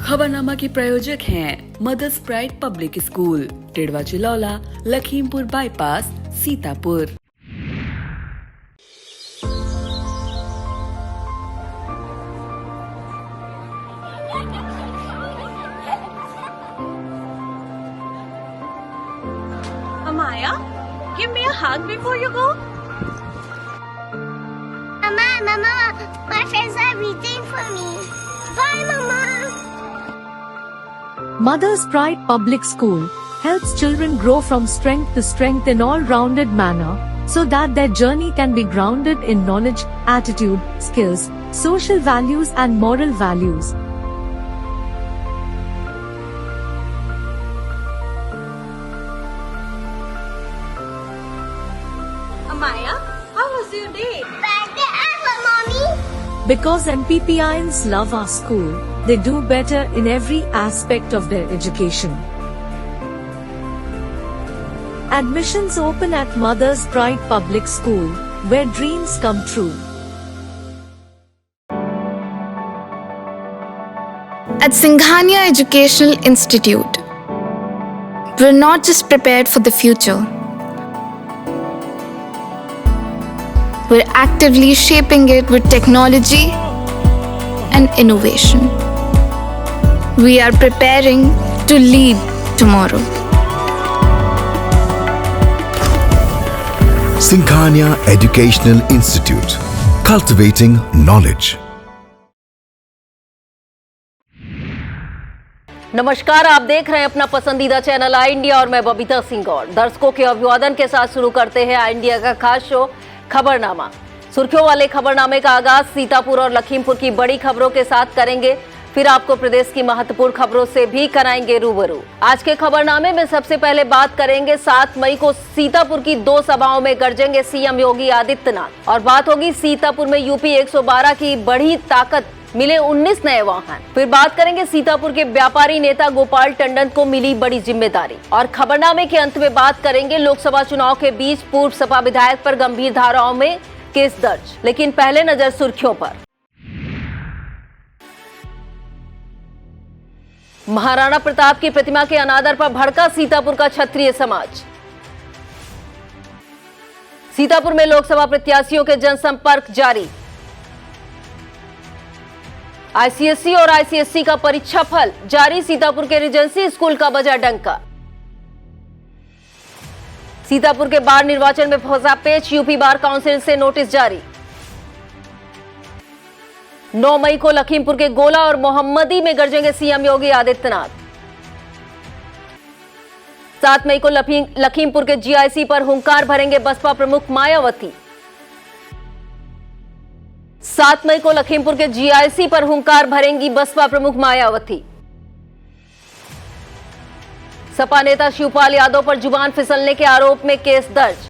खबरनामा के प्रायोजक हैं Mother's Pride public school, Tidwa Chilaula, Lakhimpur bypass, Sitapur. Amaya, give me a hug before you go. Mama, my friends are waiting for me. Bye, Mama. Mother's Pride Public School helps children grow from strength to strength in all-rounded manner, so that their journey can be grounded in knowledge, attitude, skills, social values and moral values. Amaya, how was your day? Better ever, Mommy. Because MPPIans love our school, they do better in every aspect of their education. Admissions open at Mother's Pride Public School, where dreams come true. At Singhania Educational Institute, we're not just prepared for the future, we're actively shaping it with technology and innovation. We are preparing to lead tomorrow. Singhania Educational Institute, cultivating knowledge. नमस्कार, आप देख रहे हैं अपना पसंदीदा channel आई India और मैं बबीता सिंह गौड़। दर्शकों के अभिवादन के साथ शुरू करते हैं आई इंडिया का खास शो खबरनामा। सुर्खियों वाले खबरनामे का आगाज सीतापुर और लखीमपुर की बड़ी खबरों के साथ करेंगे, फिर आपको प्रदेश की महत्वपूर्ण खबरों से भी कराएंगे रूबरू। आज के खबरनामे में सबसे पहले बात करेंगे 7 मई को सीतापुर की 2 सभाओं में गरजेंगे सीएम योगी आदित्यनाथ, और बात होगी सीतापुर में यूपी 112 की बढ़ी ताकत, मिले 19 नए वाहन। फिर बात करेंगे सीतापुर के व्यापारी नेता गोपाल टंडन को मिली बड़ी जिम्मेदारी, और खबरनामे के अंत में बात करेंगे लोकसभा चुनाव के बीच पूर्व सपा विधायक पर गंभीर धाराओं में केस दर्ज। लेकिन पहले नजर सुर्खियों पर। महाराणा प्रताप की प्रतिमा के अनादर पर भड़का सीतापुर का क्षत्रिय समाज। सीतापुर में लोकसभा प्रत्याशियों के जनसंपर्क जारी। आईसीएसई और आईसीएसई का परीक्षा फल जारी, सीतापुर के रीजेंसी स्कूल का बजा डंका। सीतापुर के बार निर्वाचन में फंसा पेच, यूपी बार काउंसिल से नोटिस जारी। 9 मई को लखीमपुर के गोला और मोहम्मदी में गरजेंगे सीएम योगी आदित्यनाथ। 7 मई को लखीमपुर के जीआईसी पर हुंकार भरेंगे बसपा प्रमुख मायावती। 7 मई को लखीमपुर के जीआईसी पर हुंकार भरेंगी बसपा प्रमुख मायावती। सपा नेता शिवपाल यादव पर जुबान फिसलने के आरोप में केस दर्ज।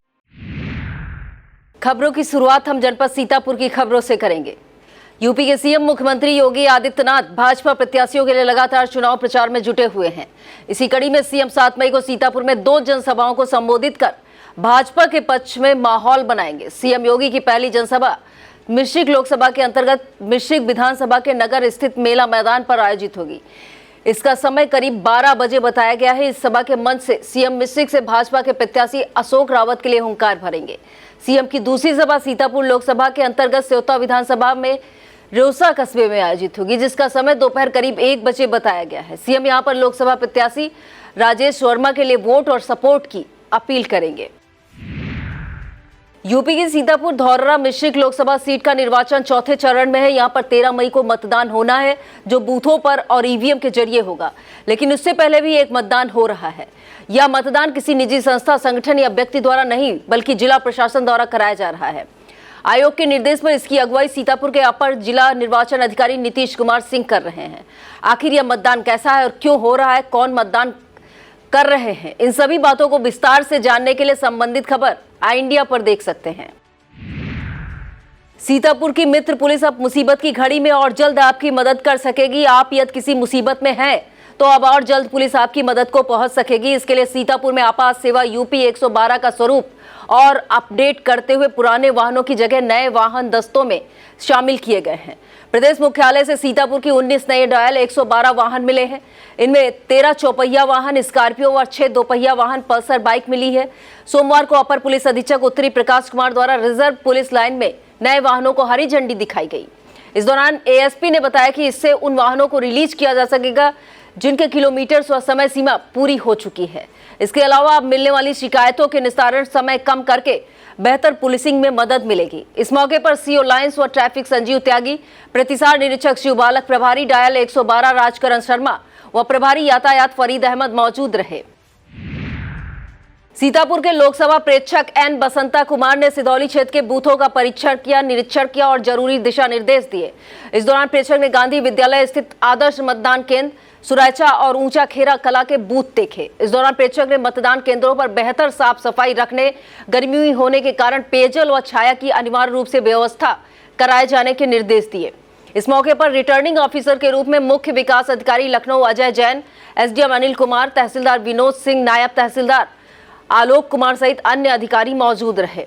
खबरों की शुरुआत हम जनपद सीतापुर की खबरों से करेंगे। यूपी के सीएम मुख्यमंत्री योगी आदित्यनाथ भाजपा प्रत्याशियों के लिए लगातार चुनाव प्रचार में जुटे हुए हैं। इसी कड़ी में सीएम 7 मई को सीतापुर में 2 जनसभाओं को संबोधित कर भाजपा के पक्ष में माहौल बनाएंगे। सीएम योगी की पहली जनसभा मिश्रिक लोकसभा के अंतर्गत मिश्रिक विधानसभा के नगर स्थित मेला मैदान पर आयोजित होगी। इसका समय करीब 12 बजे बताया गया है। इस सभा के मंच से सीएम मिश्रिक से भाजपा के प्रत्याशी अशोक रावत के लिए हुंकार भरेंगे। सीएम की दूसरी सभा सीतापुर लोकसभा के अंतर्गत सेवता विधानसभा में रोसा कस्बे में आयोजित होगी, जिसका समय दोपहर करीब 1 बजे बताया गया है। सीएम यहां पर लोकसभा प्रत्याशी राजेश वर्मा के लिए वोट और सपोर्ट की अपील करेंगे। यूपी की सीतापुर धौरहरा मिश्रिक लोकसभा सीट का निर्वाचन चौथे चरण में है। यहां पर 13 मई को मतदान होना है, जो बूथों पर और ईवीएम के जरिए होगा। लेकिन उससे पहले भी एक मतदान हो रहा है। यह मतदान किसी निजी संस्था, संगठन या व्यक्ति द्वारा नहीं, बल्कि जिला प्रशासन द्वारा कराया जा रहा है। आयोग के निर्देश पर इसकी अगुवाई सीतापुर के अपर जिला निर्वाचन अधिकारी नीतीश कुमार सिंह कर रहे हैं। आखिर यह मतदान कैसा है और क्यों हो रहा है, कौन मतदान कर रहे हैं, इन सभी बातों को विस्तार से जानने के लिए संबंधित खबर आई इंडिया पर देख सकते हैं। सीतापुर की मित्र पुलिस अब मुसीबत की घड़ी में और जल्द आपकी मदद कर सकेगी। आप यदि किसी मुसीबत में हैं तो अब और जल्द पुलिस आपकी मदद को पहुंच सकेगी। इसके लिए सीतापुर में आपात सेवा यूपी 112 का स्वरूप और अपडेट करते हुए पुराने वाहनों की जगह नए वाहन दस्तों में शामिल किए गए हैं। प्रदेश मुख्यालय से सीतापुर की 19 नए डायल 112 वाहन मिले हैं। इनमें 13 चौपहिया वाहन स्कॉर्पियो और 6 दोपहिया वाहन पल्सर बाइक मिली है। सोमवार को अपर पुलिस अधीक्षक उत्तरी प्रकाश कुमार द्वारा रिजर्व पुलिस लाइन में नए वाहनों को हरी झंडी दिखाई गई। इस दौरान एएसपी ने बताया कि इससे उन वाहनों को रिलीज किया जा सकेगा जिनके किलोमीटर व समय सीमा पूरी हो चुकी है। इसके अलावा अब मिलने वाली शिकायतों के निस्तारण समय कम करके बेहतर पुलिसिंग में मदद मिलेगी। इस मौके पर सीओ लाइंस व ट्रैफिक संजीव त्यागी, प्रतिसार निरीक्षक शिव बालक, प्रभारी डायल 112 राजकरण शर्मा व प्रभारी यातायात फरीद अहमद मौजूद रहे। सीतापुर के लोकसभा प्रेक्षक एन बसंता कुमार ने सिदौली क्षेत्र के बूथों का परीक्षण किया, निरीक्षण किया और जरूरी दिशा निर्देश दिए। इस दौरान प्रेक्षक ने गांधी विद्यालय स्थित आदर्श मतदान केंद्र, सुरायचा और ऊंचा खेरा कला के बूथ देखे। इस दौरान प्रेक्षक ने मतदान केंद्रों पर बेहतर साफ सफाई रखने, गर्मी होने के कारण पेयजल व छाया की अनिवार्य रूप से व्यवस्था कराए जाने के निर्देश दिए। इस मौके पर रिटर्निंग ऑफिसर के रूप में मुख्य विकास अधिकारी लखनऊ अजय जैन, एसडीएम अनिल कुमार, तहसीलदार विनोद सिंह, नायब तहसीलदार आलोक कुमार सहित अन्य अधिकारी मौजूद रहे।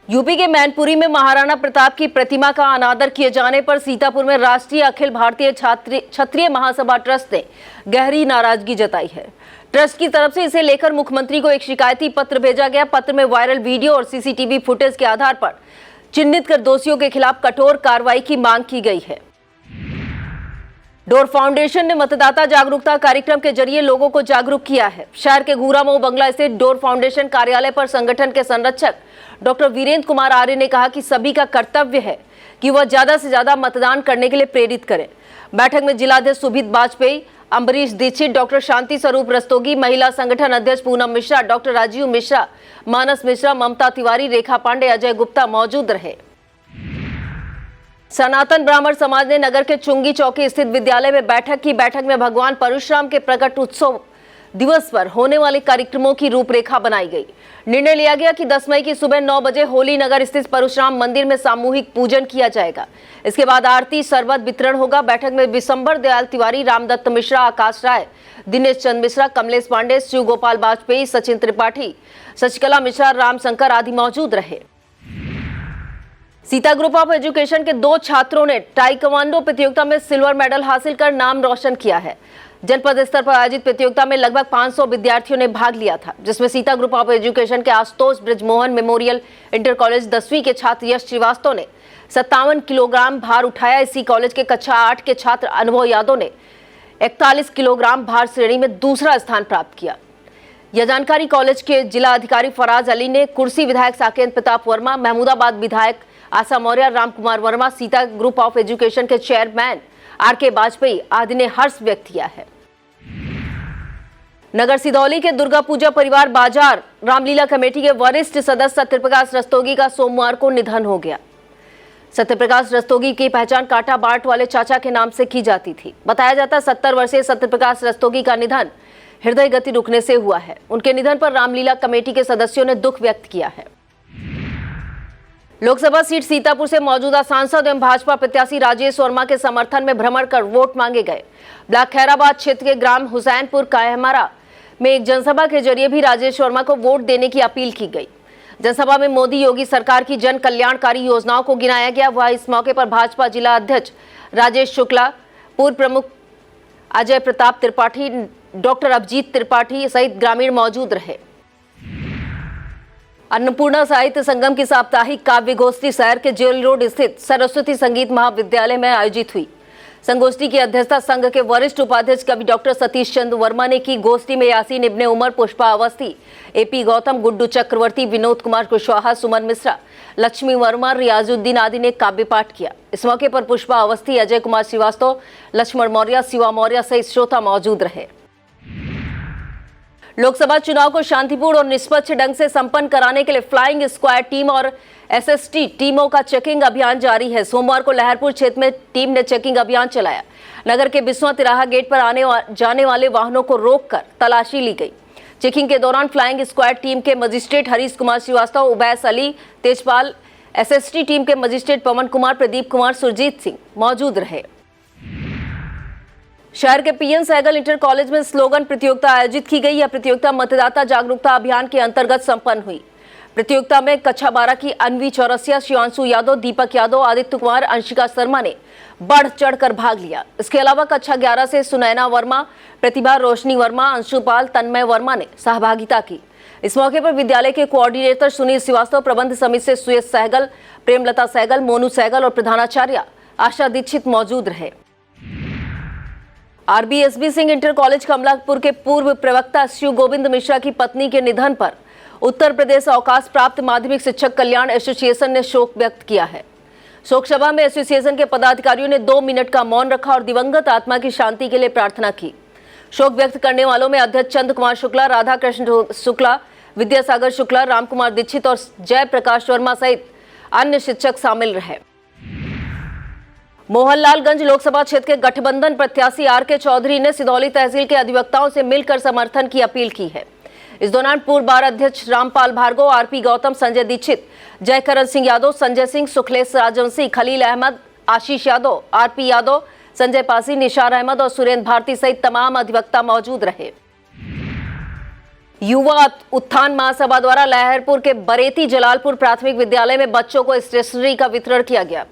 यूपी के मैनपुरी में महाराणा प्रताप की प्रतिमा का अनादर किए जाने पर सीतापुर में राष्ट्रीय अखिल भारतीय क्षत्रिय महासभा ट्रस्ट ने गहरी नाराजगी जताई है। ट्रस्ट की तरफ से इसे लेकर मुख्यमंत्री को एक शिकायती पत्र भेजा गया। पत्र में वायरल वीडियो और सीसीटीवी फुटेज के आधार पर चिन्हित कर दोषियों के खिलाफ कठोर कार्रवाई की मांग की गई है। डोर फाउंडेशन ने मतदाता जागरूकता कार्यक्रम के जरिए लोगों को जागरूक किया है। शहर के घूरामऊ बंगला स्थित डोर फाउंडेशन कार्यालय पर संगठन के संरक्षक डॉक्टर वीरेंद्र कुमार आर्य ने कहा कि सभी का कर्तव्य है कि वह ज्यादा से ज्यादा मतदान करने के लिए प्रेरित करें। बैठक में जिलाध्यक्ष सुभित वाजपेयी, अम्बरीश दीक्षित, डॉक्टर शांति स्वरूप रस्तोगी, महिला संगठन अध्यक्ष पूनम मिश्रा, डॉक्टर राजीव मिश्रा, मानस मिश्रा, ममता तिवारी, रेखा पांडे, अजय गुप्ता मौजूद रहे। सनातन ब्राह्मण समाज ने नगर के चुंगी चौकी स्थित विद्यालय में बैठक की। बैठक में भगवान परशुराम के प्रकट उत्सव दिवस पर होने वाले कार्यक्रमों की रूपरेखा बनाई गई। निर्णय लिया गया कि 10 मई की सुबह 9 बजे होली नगर स्थित परशुराम मंदिर में सामूहिक पूजन किया जाएगा। इसके बाद आरती, शरबत वितरण होगा। बैठक में विशंबर दयाल तिवारी, रामदत्त मिश्रा, आकाश राय, दिनेश चंद मिश्रा, कमलेश पांडे, शिव गोपाल वाजपेयी, सचिन त्रिपाठी, शशिकला मिश्रा, रामशंकर आदि मौजूद रहे। सीता ग्रुप ऑफ एजुकेशन के 2 छात्रों ने टाइक्वांडो प्रतियोगिता में सिल्वर मेडल हासिल कर नाम रोशन किया है। जनपद स्तर पर आयोजित प्रतियोगिता में लगभग 500 विद्यार्थियों ने भाग लिया था, जिसमें सीता ग्रुप ऑफ एजुकेशन के Ashutosh Brijmohan memorial inter college 10वीं के छात्र यश श्रीवास्तव ने 57 किलोग्राम भार उठाया। इसी कॉलेज के कक्षा 8 के छात्र अनुभव यादव ने 41 किलोग्राम भार श्रेणी में दूसरा स्थान प्राप्त किया। यह जानकारी कॉलेज के जिला अधिकारी फराज अली ने कुर्सी विधायक साकेत प्रताप वर्मा, महमूदाबाद विधायक Asha Maurya, Ram Kumar Verma, Sita group of education के चेयरमैन आर.के. वाजपेयी आदि ने हर्ष व्यक्त किया है। नगर सिदौली के दुर्गा पूजा परिवार बाजार रामलीला कमेटी के वरिष्ठ सदस्य सत्यप्रकाश रस्तोगी का सोमवार को निधन हो गया। सत्यप्रकाश रस्तोगी की पहचान कांटा बाट वाले चाचा के नाम से की जाती थी। बताया जाता 70 वर्षीय सत्यप्रकाश रस्तोगी का निधन हृदय गति रुकने से हुआ है। उनके निधन पर रामलीला कमेटी के सदस्यों ने दुख व्यक्त किया है। लोकसभा सीट सीतापुर से मौजूदा सांसद एवं भाजपा प्रत्याशी राजेश वर्मा के समर्थन में भ्रमण कर वोट मांगे गए। ब्लॉक खैराबाद क्षेत्र के ग्राम हुसैनपुर कायहमारा में एक जनसभा के जरिए भी राजेश वर्मा को वोट देने की अपील की गई। जनसभा में मोदी योगी सरकार की जन कल्याणकारी योजनाओं को गिनाया गया। वह इस मौके पर भाजपा जिला अध्यक्ष राजेश शुक्ला, पूर्व प्रमुख अजय प्रताप त्रिपाठी, डॉक्टर अभिजीत त्रिपाठी सहित ग्रामीण मौजूद रहे। अन्नपूर्णा साहित्य संगम की साप्ताहिक काव्य गोष्ठी शहर के जेल रोड स्थित सरस्वती संगीत महाविद्यालय में आयोजित हुई। संगोष्ठी की अध्यक्षता संघ के वरिष्ठ उपाध्यक्ष कवि डॉक्टर सतीश चंद्र वर्मा ने की। गोष्ठी में यासीन इब्ने उमर, पुष्पा अवस्थी, एपी गौतम, गुड्डू चक्रवर्ती, विनोद कुमार कुशवाहा, सुमन मिश्रा, लक्ष्मी वर्मा, रियाजुद्दीन आदि ने काव्य पाठ किया। इस मौके पर पुष्पा अवस्थी, अजय कुमार श्रीवास्तव, लक्ष्मण मौर्य, शिवा मौर्य सहित श्रोता मौजूद रहे। लोकसभा चुनाव को शांतिपूर्ण और निष्पक्ष ढंग से संपन्न कराने के लिए फ्लाइंग स्क्वाड टीम और एसएसटी टीमों का चेकिंग अभियान जारी है। सोमवार को लहरपुर क्षेत्र में टीम ने चेकिंग अभियान चलाया। नगर के बिस्वा तिराहा गेट पर जाने वाले वाहनों को रोककर तलाशी ली गई। चेकिंग के दौरान फ्लाइंग स्क्वाड टीम के magistrate Harish Kumar Srivastava, Ubais Ali, Tejpal, SST team के मजिस्ट्रेट पवन कुमार, प्रदीप कुमार, सुरजीत सिंह मौजूद रहे। शहर के पीएन सहगल इंटर कॉलेज में स्लोगन प्रतियोगिता आयोजित की गई। यह प्रतियोगिता मतदाता जागरूकता अभियान के अंतर्गत संपन्न हुई। प्रतियोगिता में कक्षा 12 की अनवी चौरसिया, शिवांशु यादव, दीपक यादव, आदित्य कुमार, अंशिका शर्मा ने बढ़ चढ़कर भाग लिया। इसके अलावा कक्षा 11 से सुनैना वर्मा, प्रतिभा रोशनी वर्मा, अंशुपाल, तन्मय वर्मा ने सहभागिता की। इस मौके पर विद्यालय के कोऑर्डिनेटर सुनील श्रीवास्तव, प्रबंध समिति से सुयश सहगल, प्रेमलता सहगल, मोनू सहगल और प्रधानाचार्य आशा दीक्षित मौजूद रहे। आरबीएसबी सिंह इंटर कॉलेज कमलापुर के पूर्व प्रवक्ता शिव गोविंद मिश्रा की पत्नी के निधन पर उत्तर प्रदेश अवकाश प्राप्त माध्यमिक शिक्षक कल्याण एसोसिएशन ने शोक व्यक्त किया है। शोक सभा में एसोसिएशन के पदाधिकारियों ने 2 मिनट का मौन रखा और दिवंगत आत्मा की शांति के लिए प्रार्थना की। शोक व्यक्त करने वालों में अध्यक्ष चंद्र कुमार शुक्ला, राधा कृष्ण शुक्ला, विद्यासागर शुक्ला, रामकुमार दीक्षित और जय प्रकाश वर्मा सहित अन्य शिक्षक शामिल रहे। मोहनलालगंज लोकसभा क्षेत्र के गठबंधन प्रत्याशी आर.के. चौधरी ने सिदौली तहसील के अधिवक्ताओं से मिलकर समर्थन की अपील की है। इस दौरान पूर्व बार अध्यक्ष रामपाल भार्गव, आर.पी. गौतम, संजय दीक्षित, जयकरण सिंह यादव, संजय सिंह, सुखलेश राजवंशी, खलील अहमद, आशीष यादव, आर.पी. यादव, संजय पासी, निशार अहमद और सुरेंद्र भारती सहित तमाम अधिवक्ता मौजूद रहे। युवा उत्थान महासभा द्वारा लहरपुर के बरेती जलालपुर प्राथमिक विद्यालय में बच्चों को स्टेशनरी का वितरण किया गया।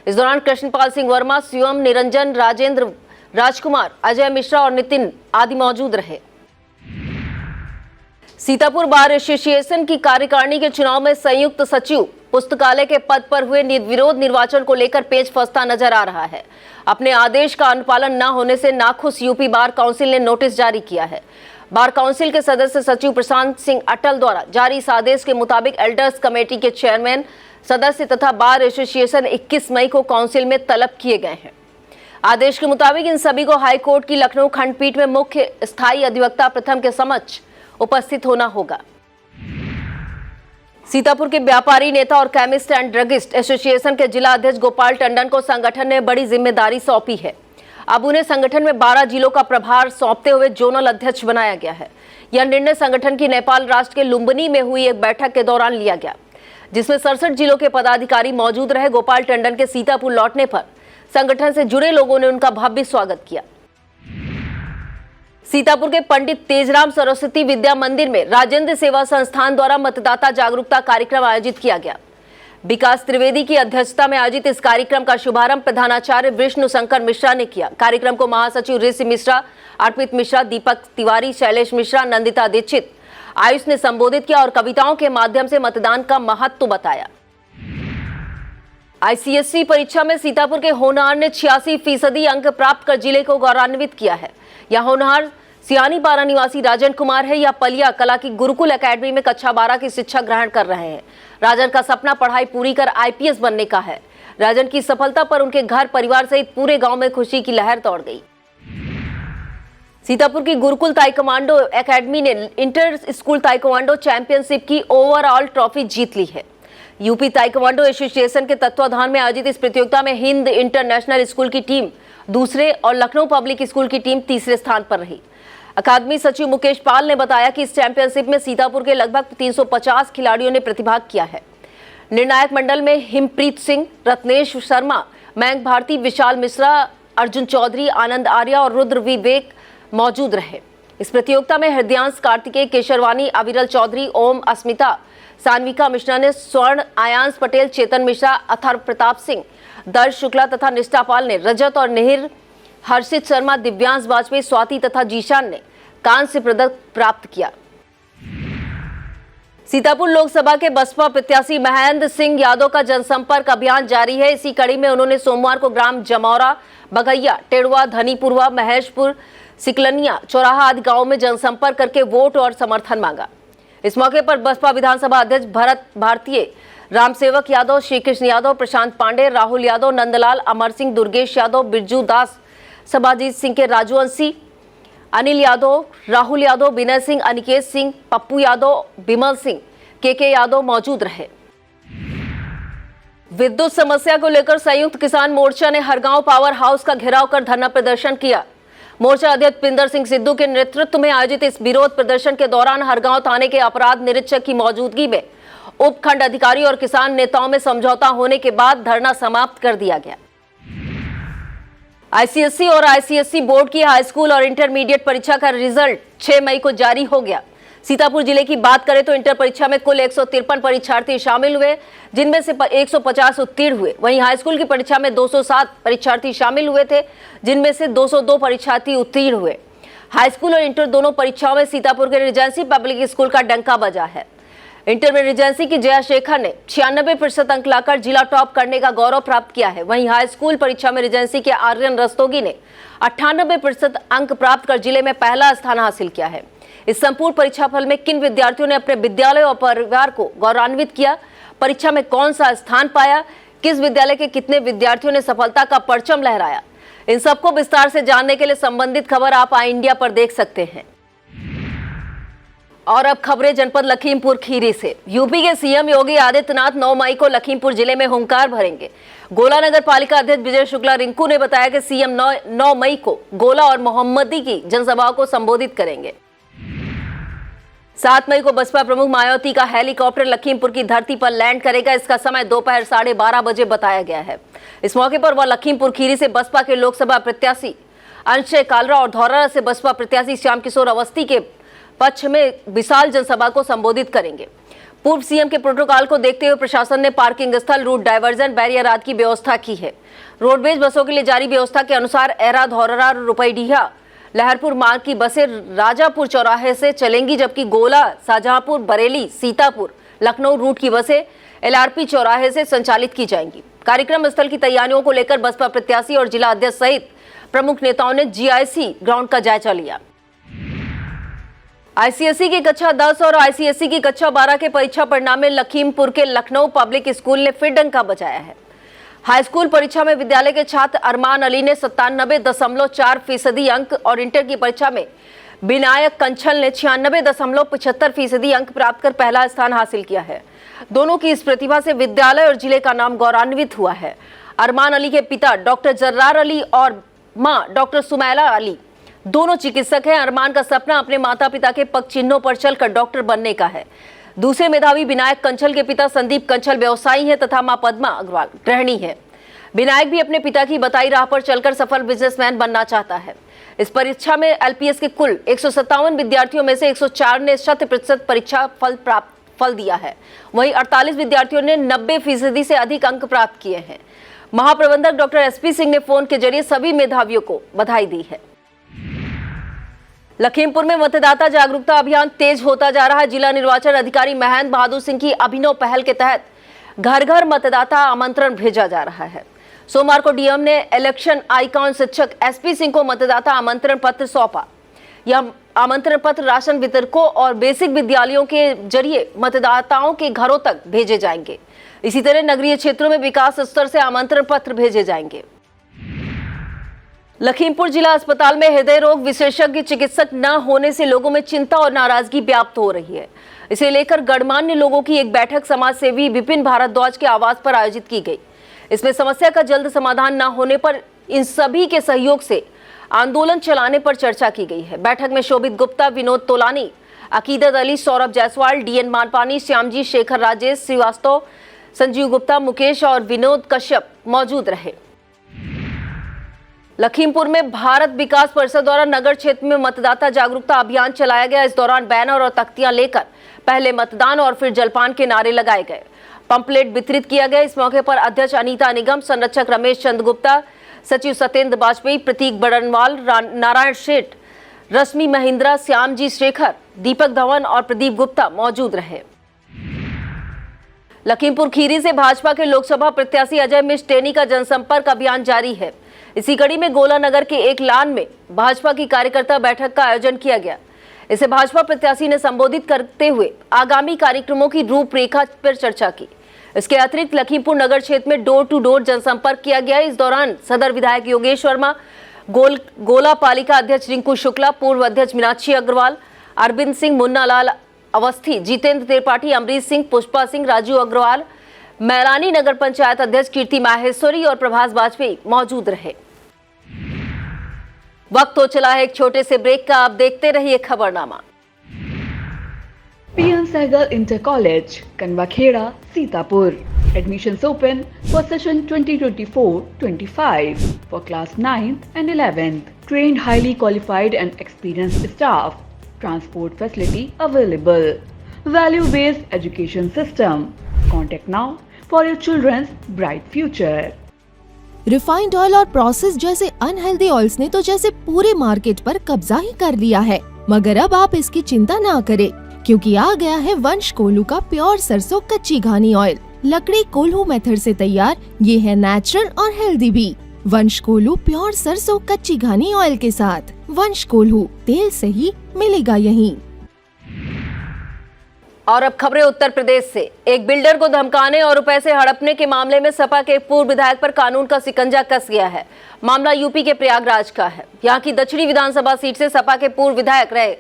इस दौरान कृष्णपाल सिंह वर्मा, शिवम, निरंजन, राजेंद्र, राजकुमार, अजय मिश्रा और नितिन आदि मौजूद रहे। सीतापुर बार एसोसिएशन की कार्यकारिणी के चुनाव में संयुक्त सचिव पुस्तकालय के पद पर हुए निर्विरोध निर्वाचन को लेकर पेच फंसता नजर आ रहा है। अपने आदेश का अनुपालन न होने से नाखुश यूपी बार काउंसिल ने नोटिस जारी किया है। बार काउंसिल के सदस्य सचिव प्रशांत सिंह अटल द्वारा जारी इस आदेश के मुताबिक एल्डर्स कमेटी के चेयरमैन, सदस्य तथा बार एसोसिएशन 21 मई को काउंसिल में तलब किए गए हैं। आदेश के मुताबिक इन सभी को हाई कोर्ट की लखनऊ खंडपीठ में मुख्य स्थायी अधिवक्ता प्रथम के समक्ष उपस्थित होना होगा। सीतापुर के व्यापारी नेता और केमिस्ट एंड ड्रगिस्ट एसोसिएशन के जिला अध्यक्ष गोपाल टंडन को संगठन ने बड़ी जिम्मेदारी सौंपी है। अब उन्हें संगठन में 12 जिलों का प्रभार सौंपते हुए जोनल अध्यक्ष बनाया गया है। यह निर्णय संगठन की नेपाल राष्ट्र के लुम्बिनी में हुई एक बैठक के दौरान लिया गया, जिसमें 67 जिलों के पदाधिकारी मौजूद रहे। गोपाल टंडन के सीतापुर लौटने पर संगठन से जुड़े लोगों ने उनका भव्य स्वागत किया। सीतापुर के पंडित तेजराम सरस्वती विद्या मंदिर में राजेंद्र सेवा संस्थान द्वारा मतदाता जागरूकता कार्यक्रम आयोजित किया गया। विकास त्रिवेदी की अध्यक्षता में आयोजित इस कार्यक्रम का शुभारंभ प्रधानाचार्य विष्णु शंकर मिश्रा ने किया। कार्यक्रम को महासचिव ऋषि मिश्रा, अर्पित मिश्रा, दीपक तिवारी, शैलेश मिश्रा, नंदिता दीक्षित, आयुष ने संबोधित किया और कविताओं के माध्यम से मतदान का महत्व बताया। आईसीएसई परीक्षा में सीतापुर के होनहार ने 86% अंक प्राप्त कर जिले को गौरवान्वित किया है। यह होनहार सियानी पारा निवासी राजन कुमार है। यह पलिया कला की गुरुकुल एकेडमी में कक्षा 12 की शिक्षा ग्रहण कर रहे हैं। राजन का सपना पढ़ाई पूरी कर आईपीएस बनने का है। राजन की सफलता पर उनके घर परिवार सहित पूरे गांव में खुशी की लहर दौड़ गई। सीतापुर की गुरुकुल ताइक्वांडो एकेडमी ने इंटर स्कूल ताइक्वांडो चैंपियनशिप की ओवरऑल ट्रॉफी जीत ली है। यूपी ताइक्वांडो एसोसिएशन के तत्वाधान में आयोजित इस प्रतियोगिता में हिंद इंटरनेशनल स्कूल की टीम दूसरे और लखनऊ पब्लिक स्कूल की टीम तीसरे स्थान पर रही। अकादमी सचिव मुकेश पाल ने बताया कि इस चैंपियनशिप में सीतापुर के लगभग 350 खिलाड़ियों ने प्रतिभाग किया है। निर्णायक मंडल में हिमप्रीत सिंह, रत्नेश शर्मा, मयंक भारती, विशाल मिश्रा, अर्जुन चौधरी, आनंद आर्या और रुद्र विवेक मौजूद रहे। इस प्रतियोगिता में हृदयांश कार्तिकेय, केशरवानी, अविरल चौधरी, ओम, अस्मिता, सान्विका मिश्रा ने स्वर्ण, आयांश पटेल, चेतन मिश्रा, अथर्व प्रताप सिंह, दर्श शुक्ला तथा निष्ठा पाल ने रजत और निहिर, हर्षित शर्मा, दिव्यांश वाजपेयी, स्वाति तथा जीशान ने कांस्य पदक प्राप्त किया। सीतापुर लोकसभा के बसपा प्रत्याशी महेंद्र सिंह यादव का जनसंपर्क अभियान जारी है। इसी कड़ी में उन्होंने सोमवार को ग्राम जमौरा, बगैया, टेड़वा, धनीपुरवा, महेशपुर, सिकलनिया, चौराहा आदि गांवों में जनसंपर्क करके वोट और समर्थन मांगा। इस मौके पर बसपा विधानसभा अध्यक्ष भरत भारतीय, रामसेवक यादव, श्रीकृष्ण यादव, प्रशांत पांडे, राहुल यादव, नंदलाल, अमर सिंह, दुर्गेश यादव, बिरजू दास, सबाजीत सिंह के राजवंशी, अनिल यादव, राहुल यादव, विनय सिंह, अनिकेत सिंह, पप्पू यादव, बिमल सिंह, के यादव मौजूद रहे। विद्युत समस्या को लेकर संयुक्त किसान मोर्चा ने हरगांव पावर हाउस का घेराव कर धरना प्रदर्शन किया। मोर्चा अध्यक्ष पिंदर सिंह सिद्धू के नेतृत्व में आयोजित इस विरोध प्रदर्शन के दौरान हरगांव थाने के अपराध निरीक्षक की मौजूदगी में उपखंड अधिकारी और किसान नेताओं में समझौता होने के बाद धरना समाप्त कर दिया गया। आईसीएसई और आईसीएसई बोर्ड की हाई स्कूल और इंटरमीडिएट परीक्षा का रिजल्ट 6 मई को जारी हो गया। सीतापुर जिले की बात करें तो इंटर परीक्षा में कुल 153 परीक्षार्थी शामिल हुए, जिनमें से 150 उत्तीर्ण हुए। वहीं हाई स्कूल की परीक्षा में 207 परीक्षार्थी शामिल हुए थे, जिनमें से 202 परीक्षार्थी उत्तीर्ण हुए। हाई स्कूल और इंटर दोनों परीक्षाओं में सीतापुर के रिजेंसी पब्लिक स्कूल का डंका बजा है। इंटर में रिजेंसी की जया शेखर ने 96% अंक लाकर जिला टॉप करने का गौरव प्राप्त किया है। वहीं हाई स्कूल परीक्षा में रिजेंसी के आर्यन रस्तोगी ने 98% अंक प्राप्त कर जिले में पहला स्थान हासिल किया है। इस संपूर्ण परीक्षाफल में किन विद्यार्थियों ने अपने विद्यालय और परिवार को गौरवान्वित किया, परीक्षा में कौन सा स्थान पाया, किस विद्यालय के कितने विद्यार्थियों ने सफलता का परचम लहराया, इन सबको विस्तार से जानने के लिए संबंधित खबर आप आई इंडिया पर देख सकते हैं। और अब खबरें जनपद लखीमपुर खीरी से। यूपी के सीएम योगी आदित्यनाथ 9 मई को लखीमपुर जिले में हुंकार भरेंगे। गोला नगर पालिका अध्यक्ष विजय शुक्ला रिंकू ने बताया कि सीएम 9 मई को गोला और मोहम्मदी की जनसभाओं को संबोधित करेंगे। 7 मई को बसपा प्रमुख मायावती का हेलीकॉप्टर लखीमपुर की धरती पर लैंड करेगा। इसका समय दोपहर 12:30 बजे बताया गया है। इस मौके पर वह लखीमपुर खीरी से बसपा के लोकसभा प्रत्याशी अंशय कालरा और धौरहरा से बसपा प्रत्याशी श्याम किशोर अवस्थी के पक्ष में विशाल जनसभा को संबोधित करेंगे। पूर्व सीएम के प्रोटोकॉल को देखते हुए प्रशासन ने पार्किंग स्थल, रूट डायवर्जन, बैरियर आदि की व्यवस्था की है। रोडवेज बसों के लिए जारी व्यवस्था के अनुसार एरा, धौरहरा, रुपईडीहा, लहरपुर मार्ग की बसें राजापुर चौराहे से चलेंगी, जबकि गोला, शाहजहांपुर, बरेली, सीतापुर, लखनऊ रूट की बसें एलआरपी चौराहे से संचालित की जाएंगी। कार्यक्रम स्थल की तैयारियों को लेकर बसपा प्रत्याशी और जिला अध्यक्ष सहित प्रमुख नेताओं ने जीआईसी ग्राउंड का जायजा लिया। आईसीएसई की कक्षा 10 और आईसीएसई की कक्षा 12 के परीक्षा परिणाम में लखीमपुर के लखनऊ पब्लिक स्कूल ने फिर डंका बजाया है। हाई स्कूल परीक्षा में विद्यालय के छात्र अरमान अली ने 97.4% अंक और इंटर की परीक्षा में विनायक कंचल ने 96.75% अंक प्राप्त कर पहला स्थान हासिल किया है। दोनों की इस प्रतिभा से विद्यालय और जिले का नाम गौरवान्वित हुआ है। अरमान अली के पिता डॉक्टर जर्रार अली और मां डॉक्टर सुमैला अली दोनों चिकित्सक हैं। अरमान का सपना अपने माता पिता के पग चिन्हों पर चलकर डॉक्टर बनने का है। दूसरे मेधावी विनायक कंचल के पिता संदीप कंचल व्यवसायी हैं तथा मां पद्मा अग्रवाल गृहिणी है। विनायक भी अपने पिता की बताई राह पर चलकर सफल बिजनेसमैन बनना चाहता है। इस परीक्षा में एलपीएस के कुल 157 विद्यार्थियों में से 104 ने 100% परीक्षा फल दिया है। वहीं 48 विद्यार्थियों ने 90% से अधिक अंक प्राप्त किए हैं। महाप्रबंधक डॉक्टर एसपी सिंह ने फोन के जरिए सभी मेधावियों को बधाई दी है। लखीमपुर में मतदाता जागरूकता अभियान तेज होता जा रहा है। जिला निर्वाचन अधिकारी महेंद्र बहादुर सिंह की अभिनव पहल के तहत घर घर मतदाता आमंत्रण भेजा जा रहा है। सोमवार को डीएम ने इलेक्शन आइकॉन शिक्षक एसपी सिंह को मतदाता आमंत्रण पत्र सौंपा। यह आमंत्रण पत्र राशन वितरकों और बेसिक विद्यालयों के जरिए मतदाताओं के घरों तक भेजे जाएंगे। इसी तरह नगरीय क्षेत्रों में विकास स्तर से आमंत्रण पत्र भेजे जाएंगे। लखीमपुर जिला अस्पताल में हृदय रोग विशेषज्ञ चिकित्सक न होने से लोगों में चिंता और नाराजगी व्याप्त हो रही है। इसे लेकर गणमान्य लोगों की एक बैठक समाज सेवी विपिन भारद्वाज के आवास पर आयोजित की गई। इसमें समस्या का जल्द समाधान न होने पर इन सभी के सहयोग से आंदोलन चलाने पर चर्चा की गई है। बैठक में शोभित गुप्ता, विनोद तोलानी, अकीदत अली, सौरभ जायसवाल, डीएन मानपानी, श्यामजी शेखर, राजेश श्रीवास्तव, संजीव गुप्ता, मुकेश और विनोद कश्यप मौजूद रहे। लखीमपुर में भारत विकास परिषद द्वारा नगर क्षेत्र में मतदाता जागरूकता अभियान चलाया गया। इस दौरान बैनर और तख्तियां लेकर पहले मतदान और फिर जलपान के नारे लगाए गए। पंपलेट वितरित किया गया। इस मौके पर अध्यक्ष अनीता निगम, संरक्षक रमेश चंद्र गुप्ता, सचिव सत्येंद्र वाजपेयी, प्रतीक बड़नवाल, नारायण शेठ, रश्मि महिंद्रा, श्यामजी शेखर, दीपक धवन और प्रदीप गुप्ता मौजूद रहे। लखीमपुर खीरी से भाजपा के लोकसभा प्रत्याशी अजय मिश्र टेनी का जनसंपर्क अभियान जारी है। इसी कड़ी में गोला नगर के एक लान में भाजपा की कार्यकर्ता बैठक का आयोजन किया गया। इसे भाजपा प्रत्याशी ने संबोधित करते हुए आगामी कार्यक्रमों की रूपरेखा पर चर्चा की। इसके अतिरिक्त लखीमपुर नगर क्षेत्र में डोर टू डोर जनसंपर्क किया गया। इस दौरान सदर विधायक योगेश वर्मा, गोला पालिका अध्यक्ष रिंकू शुक्ला, पूर्व अध्यक्ष मीनाक्षी अग्रवाल, अरविंद सिंह, मुन्ना लाल अवस्थी, जितेंद्र त्रिपाठी, अमरीश सिंह, पुष्पा सिंह, राजू अग्रवाल, मैलानी नगर पंचायत अध्यक्ष कीर्ति माहेश्वरी और प्रभास वाजपेयी मौजूद रहे। वक्त हो चला है एक छोटे से ब्रेक का। आप देखते रहिए Khabarnama. PN Sehgal inter college, Kanwakheda, Sitapur. Admissions open for session 2024-25 for class 9th and 11th. Trained, highly qualified and experienced staff. Transport facility available. Value-based education system. Contact now for your children's bright future. Refined oil और process जैसे unhealthy oils ने तो जैसे पूरे market पर कब्जा ही कर लिया है, मगर अब आप इसकी चिंता ना करें, क्योंकि आ गया है वंश कोल्हू का प्योर सरसों कच्ची घानी ऑयल। लकड़ी कोल्हू मेथड से तैयार, ये है नेचुरल और हेल्दी भी। वंश कोल्हू प्योर सरसों कच्ची घानी ऑयल के साथ। वंश कोल्हू, तेल सही मिलेगा यहीं। और अब खबरें उत्तर प्रदेश से। एक बिल्डर को धमकाने और रुपए से हड़पने के मामले में सपा के पूर्व विधायक पर कानून का सिकंजा कस गया है। मामला यूपी के प्रयागराज का है। यहां की दक्षिणी विधानसभा सीट से सपा के पूर्व विधायक रहे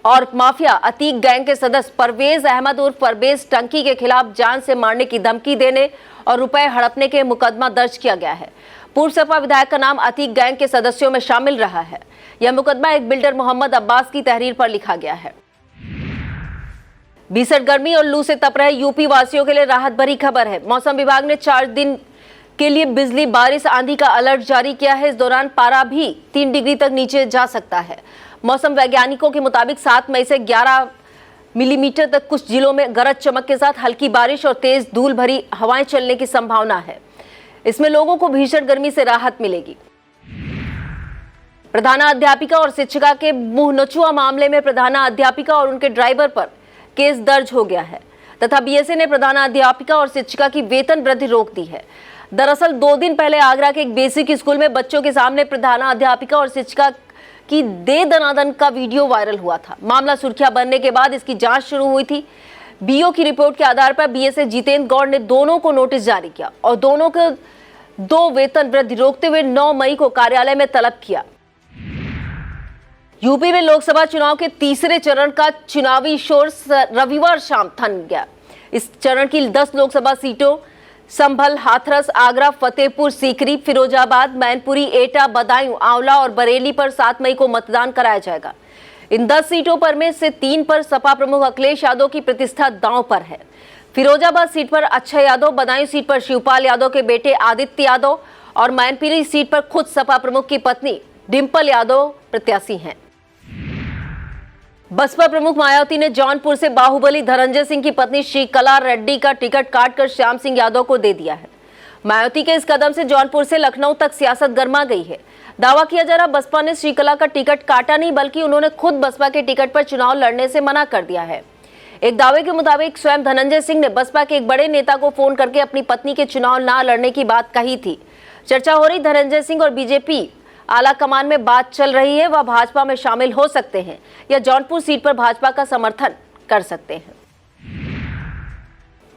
और माफिया अतीक गैंग के सदस्य परवेज अहमद उर्फ परवेज टंकी के खिलाफ जान से मारने की धमकी देने और रुपए हड़पने के मुकदमा दर्ज किया गया है। पूर्व सपा विधायक का नाम अतीक गैंग के सदस्यों में शामिल रहा है। यह मुकदमा एक बिल्डर मोहम्मद अब्बास की तहरीर पर लिखा गया है। भीषण गर्मी और लू से तप रहे यूपी वासियों के लिए राहत भरी खबर है। मौसम विभाग ने 4 दिन के लिए बिजली, बारिश, आंधी का अलर्ट जारी किया है। इस दौरान पारा भी 3 डिग्री तक नीचे जा सकता है। मौसम वैज्ञानिकों के मुताबिक 7 मई से 11 मिलीमीटर तक कुछ जिलों में गरज चमक के साथ हल्की बारिश और तेज धूल भरी हवाएं चलने की संभावना है। इसमें लोगों को भीषण गर्मी से राहत मिलेगी। प्रधानाध्यापिका और शिक्षिका के मुंहनचुआ मामले में प्रधानाध्यापिका और उनके ड्राइवर पर केस दर्ज हो गया है तथा बीएसए ने प्रधानाध्यापिका और शिक्षिका की वेतन वृद्धि रोक दी है। दरअसल 2 दिन पहले आगरा के एक बेसिक स्कूल में बच्चों के सामने प्रधानाध्यापिका और शिक्षिका की दे दनादन का वीडियो वायरल हुआ था। मामला सुर्खियां बनने के बाद इसकी जांच शुरू हुई थी। बीओ की रिपोर्ट के आधार पर बीएसए जितेंद्र गौड़ ने दोनों को नोटिस जारी किया और दोनों को 2 वेतन वृद्धि रोकते हुए 9 मई को कार्यालय में तलब किया। यूपी में लोकसभा चुनाव के तीसरे चरण का चुनावी शोर रविवार शाम थम गया। इस चरण की 10 लोकसभा सीटों संभल, हाथरस, आगरा, फतेहपुर सीकरी, फिरोजाबाद, मैनपुरी, एटा, बदायूं, आंवला और बरेली पर 7 मई को मतदान कराया जाएगा। इन 10 सीटों पर में से 3 पर सपा प्रमुख अखिलेश यादव की प्रतिष्ठा दांव पर है। फिरोजाबाद सीट पर अक्षय यादव, बदायूं सीट पर शिवपाल यादव के बेटे आदित्य यादव और मैनपुरी सीट पर खुद सपा प्रमुख की पत्नी डिंपल यादव प्रत्याशी हैं। बसपा प्रमुख मायावती ने जौनपुर से बाहुबली धनंजय सिंह की पत्नी श्रीकला रेड्डी का टिकट काटकर श्याम सिंह यादव को दे दिया है। मायावती के इस कदम से जौनपुर से लखनऊ तक सियासत गर्मा गई है। दावा किया जा रहा बसपा ने श्रीकला का टिकट काटा नहीं, बल्कि उन्होंने खुद बसपा के टिकट पर चुनाव लड़ने से मना कर दिया है। एक दावे के मुताबिक स्वयं धनंजय सिंह ने बसपा के एक बड़े नेता को फोन करके अपनी पत्नी के चुनाव न लड़ने की बात कही थी। चर्चा हो रही धनंजय सिंह और बीजेपी आला कमान में बात चल रही है, वह भाजपा में शामिल हो सकते हैं या जौनपुर सीट पर भाजपा का समर्थन कर सकते हैं।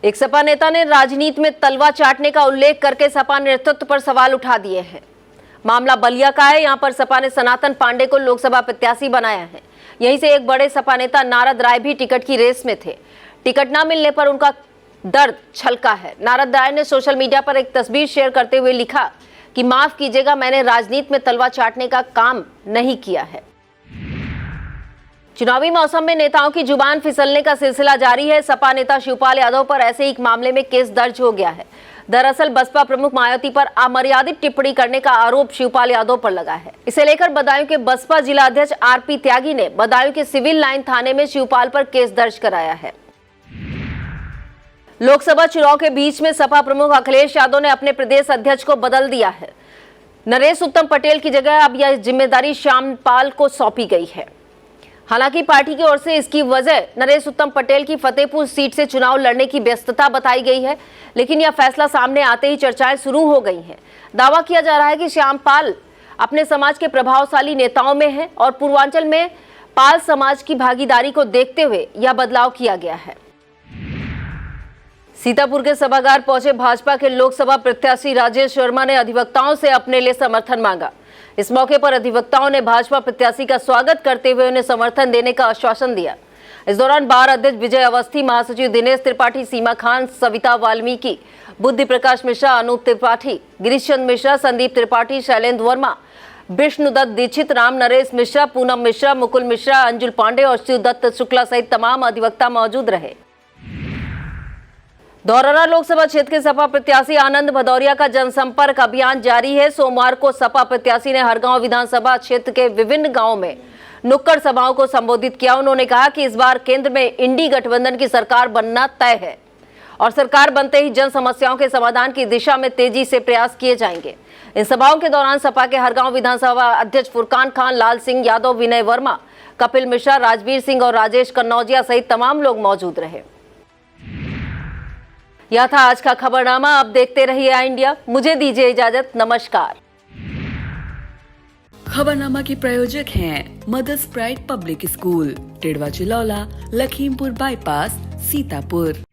एक सपा नेता ने राजनीति में तलवा चाटने का उल्लेख करके सपा नेतृत्व पर सवाल उठा दिए हैं। मामला बलिया का है। यहां पर सपा ने सनातन पांडे को लोकसभा प्रत्याशी बनाया है। यहीं से एक बड़े सपा नेता नारद राय भी टिकट की रेस में थे। टिकट न मिलने पर उनका दर्द छलका है। नारद राय ने सोशल मीडिया पर एक तस्वीर शेयर करते हुए लिखा कि माफ कीजिएगा, मैंने राजनीति में तलवा चाटने का काम नहीं किया है। चुनावी मौसम में नेताओं की जुबान फिसलने का सिलसिला जारी है। सपा नेता शिवपाल यादव पर ऐसे ही एक मामले में केस दर्ज हो गया है। दरअसल बसपा प्रमुख मायावती पर अमर्यादित टिप्पणी करने का आरोप शिवपाल यादव पर लगा है। इसे लेकर बदायूं के बसपा जिला अध्यक्ष आरपी त्यागी ने बदायूं के सिविल लाइन थाने में शिवपाल पर केस दर्ज कराया है। लोकसभा चुनाव के बीच में सपा प्रमुख अखिलेश यादव ने अपने प्रदेश अध्यक्ष को बदल दिया है। नरेश उत्तम पटेल की जगह अब यह जिम्मेदारी श्यामपाल को सौंपी गई है। हालांकि पार्टी की ओर से इसकी वजह नरेश उत्तम पटेल की फतेहपुर सीट से चुनाव लड़ने की व्यस्तता बताई गई है, लेकिन यह फैसला सामने आते ही चर्चाएं शुरू हो गई हैं। दावा किया जा रहा है कि श्यामपाल अपने समाज के प्रभावशाली नेताओं में है और पूर्वांचल में पाल समाज की भागीदारी को देखते हुए यह बदलाव किया गया है। सीतापुर के सभागार पहुंचे भाजपा के लोकसभा प्रत्याशी राजेश वर्मा ने अधिवक्ताओं से अपने लिए समर्थन मांगा। इस मौके पर अधिवक्ताओं ने भाजपा प्रत्याशी का स्वागत करते हुए उन्हें समर्थन देने का आश्वासन दिया। इस दौरान बार अध्यक्ष विजय अवस्थी, महासचिव दिनेश त्रिपाठी, सीमा खान, सविता वाल्मीकि, बुद्धि प्रकाश मिश्रा, अनूप त्रिपाठी, गिरीश चंद्र मिश्रा, संदीप त्रिपाठी, शैलेंद्र वर्मा, विष्णुदत्त दीक्षित, राम नरेश मिश्रा, पूनम मिश्रा, मुकुल मिश्रा, अंजुल पांडे और शिवदत्त शुक्ला सहित तमाम अधिवक्ता मौजूद रहे। धौरहरा लोकसभा क्षेत्र के सपा प्रत्याशी आनंद भदौरिया का जनसंपर्क अभियान जारी है। सोमवार को सपा प्रत्याशी ने हरगांव विधानसभा क्षेत्र के विभिन्न गांवों में नुक्कड़ सभाओं को संबोधित किया। उन्होंने कहा कि इस बार केंद्र में इंडी गठबंधन की सरकार बनना तय है और सरकार बनते ही जन समस्याओं के समाधान की दिशा में तेजी से प्रयास किए जाएंगे। इन सभाओं के दौरान सपा के हरगांव विधानसभा अध्यक्ष फुरकान खान, लाल सिंह यादव, विनय वर्मा, कपिल मिश्रा, राजवीर सिंह और राजेश कन्नौजिया सहित तमाम लोग मौजूद रहे। यह था आज का खबरनामा। अब देखते रहिए आई इंडिया। मुझे दीजिए इजाजत। नमस्कार। खबरनामा के प्रायोजक हैं Mother's Pride public school, Tidwa Chilaula, Lakhimpur bypass, Sitapur.